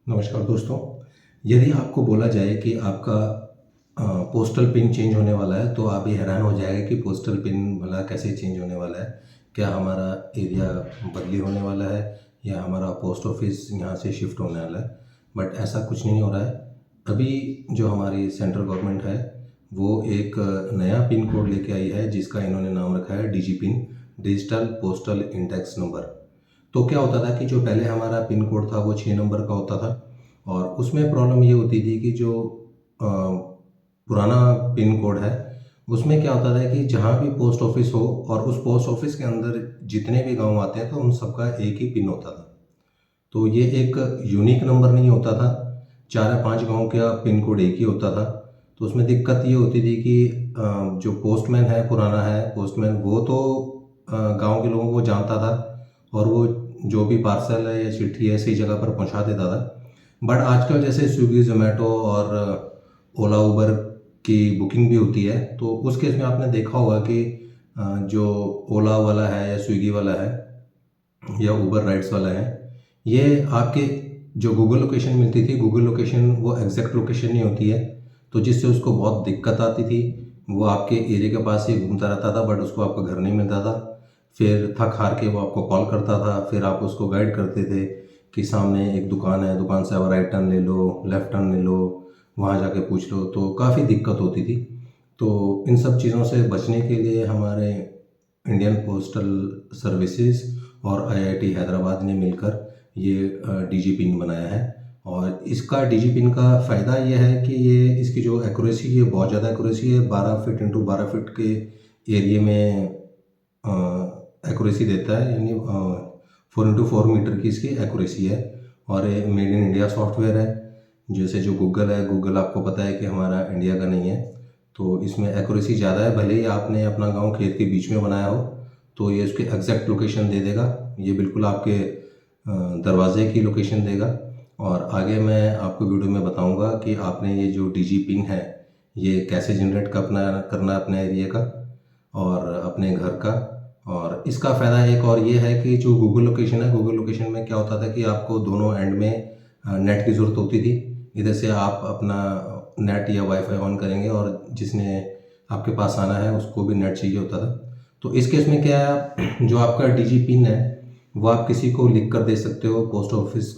नमस्कार दोस्तों। यदि आपको बोला जाए कि आपका पोस्टल पिन चेंज होने वाला है तो आप ये हैरान हो जाएगा कि पोस्टल पिन भला कैसे चेंज होने वाला है। क्या हमारा एरिया बदली होने वाला है या हमारा पोस्ट ऑफिस यहाँ से शिफ्ट होने वाला है। बट ऐसा कुछ नहीं हो रहा है। अभी जो हमारी सेंट्रल गवर्नमेंट है वो एक नया पिन कोड लेके आई है जिसका इन्होंने नाम रखा है DG pin, digital postal index number. तो क्या होता था कि जो पहले हमारा पिन कोड था वो 6 नंबर का होता था और उसमें प्रॉब्लम ये होती थी कि जो पुराना पिन कोड है उसमें क्या होता था कि जहाँ भी पोस्ट ऑफिस हो और उस पोस्ट ऑफिस के अंदर जितने भी गांव आते हैं तो उन सबका एक ही पिन होता था। तो ये एक यूनिक नंबर नहीं होता था, 4 या 5 गांव का पिन कोड एक ही होता था। तो उसमें दिक्कत ये होती थी कि जो पोस्टमैन है, पुराना है पोस्टमैन, वो तो गांव के लोगों को जानता था और वो जो भी पार्सल है या चिट्ठी है सही जगह पर पहुंचा देता था। बट आजकल जैसे स्विगी जोमेटो और ओला उबर की बुकिंग भी होती है तो उस केस में आपने देखा होगा कि जो ओला वाला है या स्विगी वाला है या उबर राइड्स वाला है, ये आपके जो गूगल लोकेशन मिलती थी, गूगल लोकेशन वो एग्जैक्ट लोकेशन नहीं होती है। तो जिससे उसको बहुत दिक्कत आती थी। वो आपके एरिया के पास ही घूमता रहता था बट उसको आपका घर नहीं मिलता था। फिर थक हार के वो आपको कॉल करता था, फिर आप उसको गाइड करते थे कि सामने एक दुकान है, दुकान से अब राइट टर्न ले लो, लेफ्ट टर्न ले लो, वहाँ जाके पूछ लो। तो काफ़ी दिक्कत होती थी। तो इन सब चीज़ों से बचने के लिए हमारे इंडियन पोस्टल सर्विसेज और आईआईटी हैदराबाद ने मिलकर ये डीजी पिन बनाया है। और इसका डीजी पिन का फ़ायदा ये है कि ये इसकी जो एक्यूरेसी है बहुत ज़्यादा एक्यूरेसी है, 12 फीट इंटू 12 फीट के एरिए में एक्यूरेसी देता है, यानी 4x4 मीटर की इसकी एक्यूरेसी है। और ये मेड इन इंडिया सॉफ्टवेयर है। जैसे जो गूगल है, गूगल आपको पता है कि हमारा इंडिया का नहीं है, तो इसमें एक्यूरेसी ज़्यादा है। भले ही आपने अपना गांव खेत के बीच में बनाया हो तो ये उसकी एग्जैक्ट लोकेशन दे देगा। ये बिल्कुल आपके दरवाजे की लोकेशन देगा। और आगे मैं आपको वीडियो में बताऊंगा कि आपने ये जो डीजी पिन है ये कैसे जनरेट करना है अपने एरिया का और अपने घर का। और इसका फ़ायदा एक और ये है कि जो गूगल लोकेशन है, गूगल लोकेशन में क्या होता था कि आपको दोनों एंड में नेट की ज़रूरत होती थी। इधर से आप अपना नेट या वाईफाई ऑन करेंगे और जिसने आपके पास आना है उसको भी नेट चाहिए होता था। तो इस केस में क्या है, जो आपका डीजी पिन है वो आप किसी को लिख कर दे सकते हो पोस्ट ऑफिस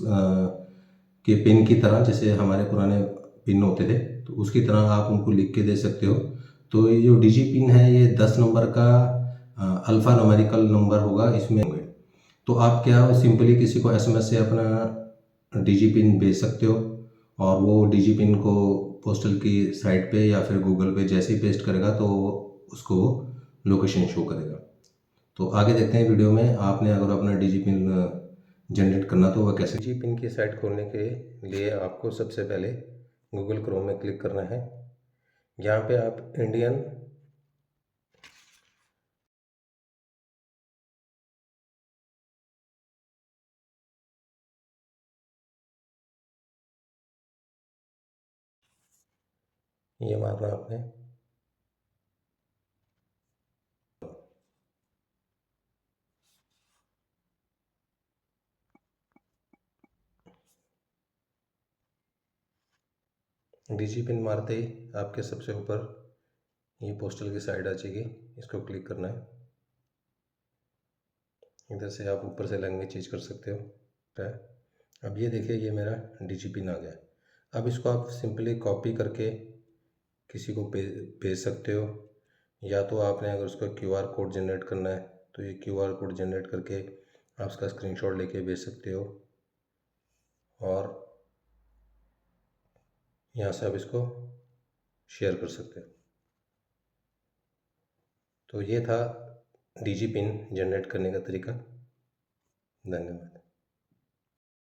के पिन की तरह, जैसे हमारे पुराने पिन होते थे तो उसकी तरह आप उनको लिख के दे सकते हो। तो ये जो डीजी पिन है ये 10 नंबर का अल्फ़ा न्यूमेरिकल नंबर होगा इसमें होंगे। तो आप क्या सिंपली किसी को एसएमएस से अपना डीजी पिन भेज सकते हो और वो डीजी पिन को पोस्टल की साइट पे या फिर गूगल पे जैसे ही पेस्ट करेगा तो उसको लोकेशन शो करेगा। तो आगे देखते हैं वीडियो में। आपने अगर अपना डीजी पिन जनरेट करना तो वह कैसे। डीजी पिन की साइट खोलने के लिए आपको सबसे पहले गूगल क्रोम में क्लिक करना है। यहाँ पे आप इंडियन ये मारना आपने। डीजी पिन मारते ही आपके सबसे ऊपर ये पोस्टल की साइड आ जाएगी, इसको क्लिक करना है। इधर से आप ऊपर से लैंग्वेज चेंज कर सकते हो। है, अब ये देखिए ये मेरा डीजी पिन आ गया। अब इसको आप सिंपली कॉपी करके किसी को भेज सकते हो, या तो आपने अगर उसका क्यूआर कोड जनरेट करना है तो ये क्यूआर कोड जनरेट करके आप उसका स्क्रीनशॉट लेके भेज सकते हो और यहाँ से आप इसको शेयर कर सकते हो। तो ये था डीजी पिन जनरेट करने का तरीका। धन्यवाद।